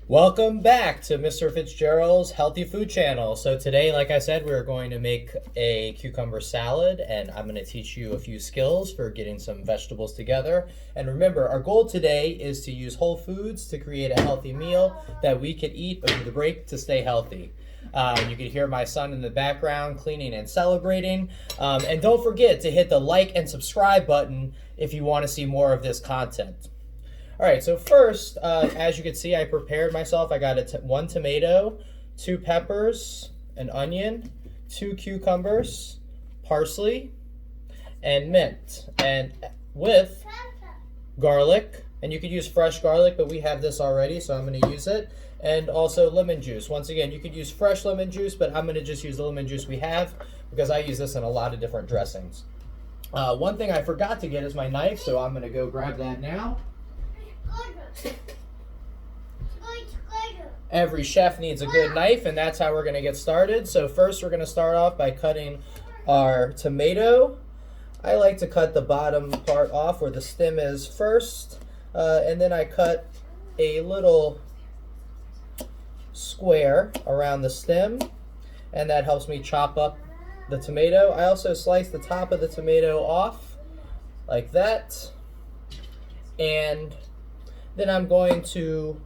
Welcome back to Mr. Fitzgerald's Healthy Food Channel. So today, like I said, we're going to make a cucumber salad, and I'm going to teach you a few skills for getting some vegetables together. And remember, our goal today is to use whole foods to create a healthy meal that we can eat over the break to stay healthy. You can hear my son in the background cleaning and celebrating. And don't forget to hit the like and subscribe button if you want to see more of this content. All right, so first, as you can see, I prepared myself. I got one tomato, 2 peppers, an onion, 2 cucumbers, parsley, and mint, and with garlic. And you could use fresh garlic, but we have this already, so I'm going to use it. And also lemon juice. Once again, you could use fresh lemon juice, but I'm going to just use the lemon juice we have because I use this in a lot of different dressings. One thing I forgot to get is my knife, so I'm going to go grab that now. Every chef needs a good knife, and that's how we're going to get started. So first we're going to start off by cutting our tomato. I like to cut the bottom part off where the stem is first, and then I cut a little square around the stem, and that helps me chop up the tomato. I also slice the top of the tomato off like that, and then I'm going to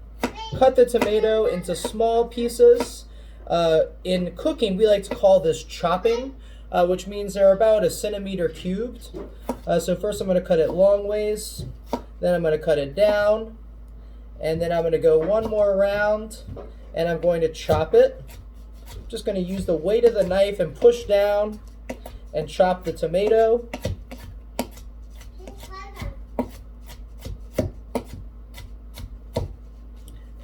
cut the tomato into small pieces. In cooking, we like to call this chopping, which means they're about 1 centimeter cubed. So first I'm going to cut it long ways, then I'm going to cut it down, and then I'm going to go one more round, and I'm going to chop it. I'm just going to use the weight of the knife and push down and chop the tomato.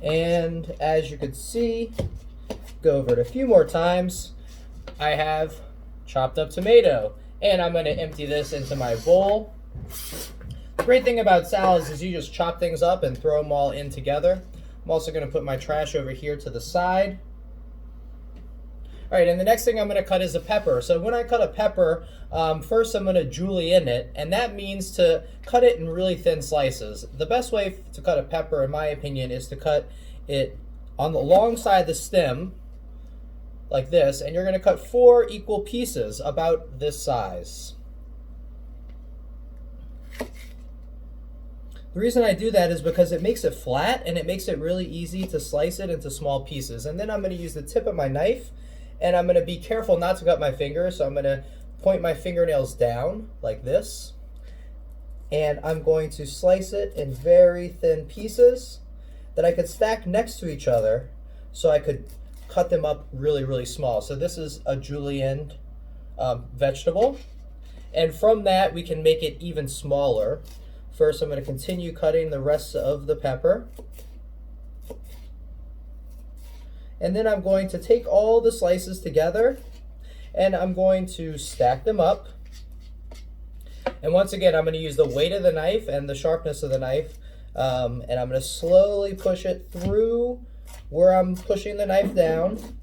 And as you can see, go over it a few more times, I have chopped up tomato. And I'm going to empty this into my bowl. The great thing about salads is you just chop things up and throw them all in together. I'm also going to put my trash over here to the side. All right, and the next thing I'm going to cut is a pepper. So when I cut a pepper, first I'm going to julienne it, and that means to cut it in really thin slices. The best way to cut a pepper, in my opinion, is to cut it on the long side of the stem, like this, and you're going to cut 4 equal pieces about this size. The reason I do that is because it makes it flat, and it makes it really easy to slice it into small pieces. And then I'm going to use the tip of my knife, and I'm going to be careful not to cut my fingers, so I'm going to point my fingernails down like this. And I'm going to slice it in very thin pieces that I could stack next to each other so I could cut them up really, really small. So this is a julienne vegetable. And from that, we can make it even smaller. First, I'm going to continue cutting the rest of the pepper. And then I'm going to take all the slices together and I'm going to stack them up. And once again, I'm going to use the weight of the knife and the sharpness of the knife, and I'm going to slowly push it through where I'm pushing the knife down.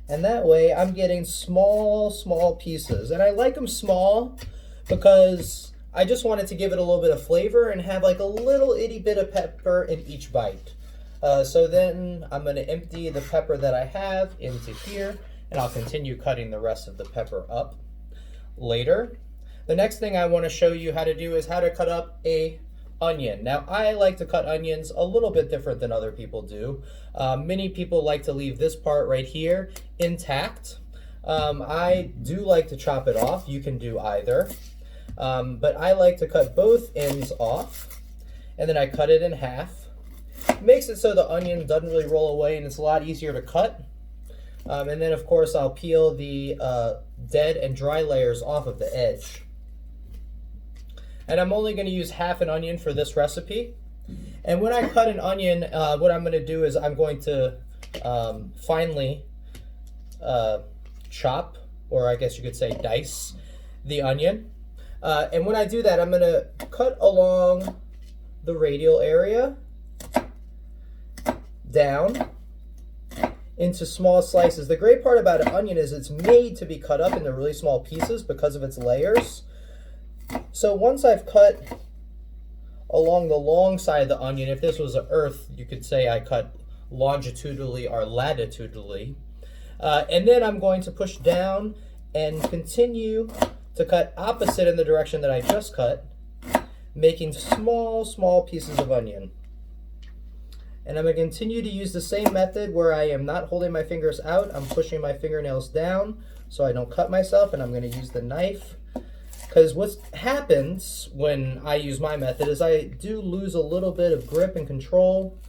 And that way I'm getting small pieces. And I like them small because I just wanted to give it a little bit of flavor and have like a little itty bit of pepper in each bite. So then I'm going to empty the pepper that I have into here, and I'll continue cutting the rest of the pepper up later. The next thing I want to show you how to do is how to cut up a onion. Now, I like to cut onions a little bit different than other people do. Many people like to leave this part right here intact. I do like to chop it off. You can do either. But I like to cut both ends off, and then I cut it in half. Makes it so the onion doesn't really roll away and it's a lot easier to cut. And then of course I'll peel the dead and dry layers off of the edge. And I'm only going to use half an onion for this recipe. And when I cut an onion, what I'm going to do is I'm going to finely chop, or I guess you could say dice, the onion. And when I do that, I'm going to cut along the radial area down into small slices. The great part about an onion is it's made to be cut up into really small pieces because of its layers. So once I've cut along the long side of the onion, if this was an earth, you could say I cut longitudinally or latitudinally. And then I'm going to push down and continue to cut opposite in the direction that I just cut, making small pieces of onion. And I'm going to continue to use the same method where I am not holding my fingers out. I'm pushing my fingernails down so I don't cut myself, and I'm going to use the knife. Because what happens when I use my method is I do lose a little bit of grip and control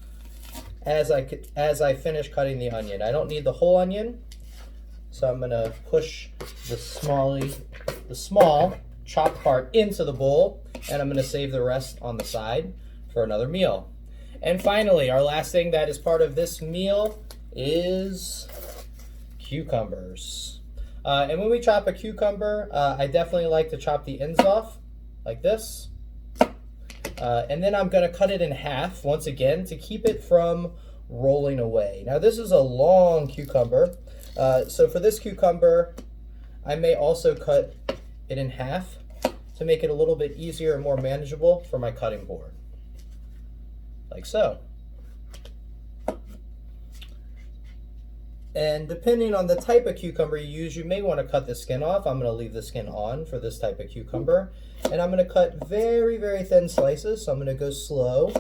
as I finish cutting the onion. I don't need the whole onion, so I'm going to push the small chopped part into the bowl, and I'm going to save the rest on the side for another meal. And finally, our last thing that is part of this meal is cucumbers. And when we chop a cucumber, I definitely like to chop the ends off like this. And then I'm going to cut it in half once again to keep it from rolling away. Now this is a long cucumber, so for this cucumber, I may also cut it in half to make it a little bit easier and more manageable for my cutting board. Like so. And depending on the type of cucumber you use, you may want to cut the skin off. I'm going to leave the skin on for this type of cucumber. And I'm going to cut very thin slices, so I'm going to go slow.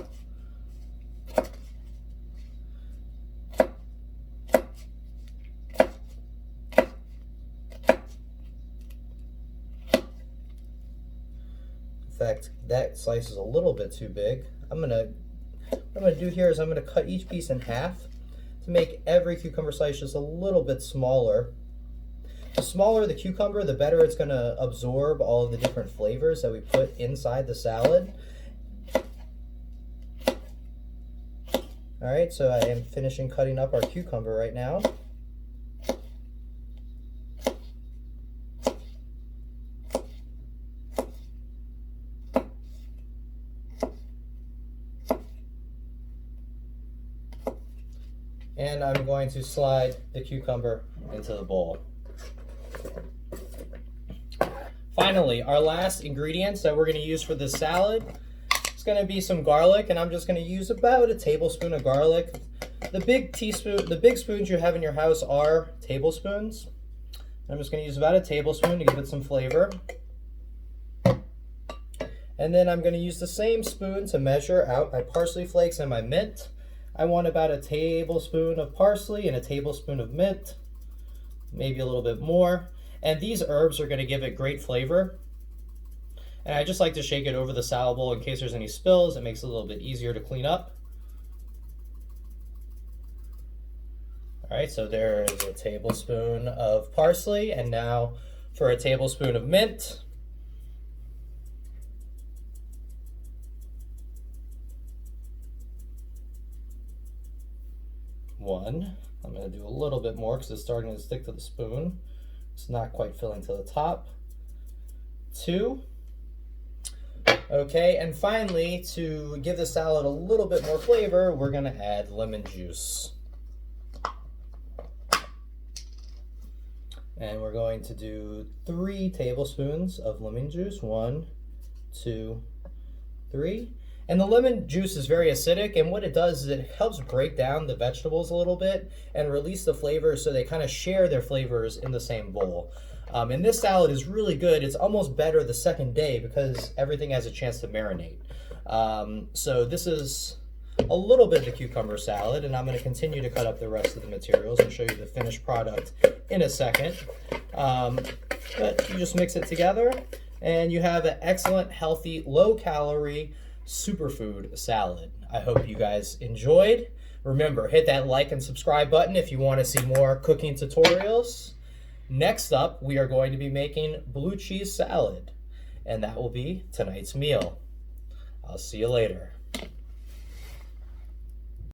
In fact, that slice is a little bit too big. What I'm going to do here is I'm going to cut each piece in half to make every cucumber slice just a little bit smaller. The smaller the cucumber, the better it's going to absorb all of the different flavors that we put inside the salad. Alright, so I am finishing cutting up our cucumber right now. And I'm going to slide the cucumber into the bowl. Finally, our last ingredients that we're going to use for this salad is going to be some garlic, and I'm just going to use about a tablespoon of garlic. The big spoons you have in your house are tablespoons. I'm just going to use about a tablespoon to give it some flavor. And then I'm going to use the same spoon to measure out my parsley flakes and my mint. I want about a tablespoon of parsley and a tablespoon of mint, maybe a little bit more. And these herbs are going to give it great flavor. And I just like to shake it over the salad bowl in case there's any spills. It makes it a little bit easier to clean up. All right, so there is a tablespoon of parsley, and now for a tablespoon of mint. One. I'm going to do a little bit more because it's starting to stick to the spoon. It's not quite filling to the top. 2. Okay, and finally, to give the salad a little bit more flavor, we're going to add lemon juice. And we're going to do 3 tablespoons of lemon juice. 1, 2, 3. And the lemon juice is very acidic, and what it does is it helps break down the vegetables a little bit and release the flavors so they kind of share their flavors in the same bowl. And this salad is really good. It's almost better the second day because everything has a chance to marinate. So this is a little bit of the cucumber salad, and I'm going to continue to cut up the rest of the materials and show you the finished product in a second. But you just mix it together, and you have an excellent, healthy, low-calorie superfood salad. I hope you guys enjoyed. Remember, hit that like and subscribe button if you want to see more cooking tutorials. Next up, we are going to be making blue cheese salad, and that will be tonight's meal. I'll see you later.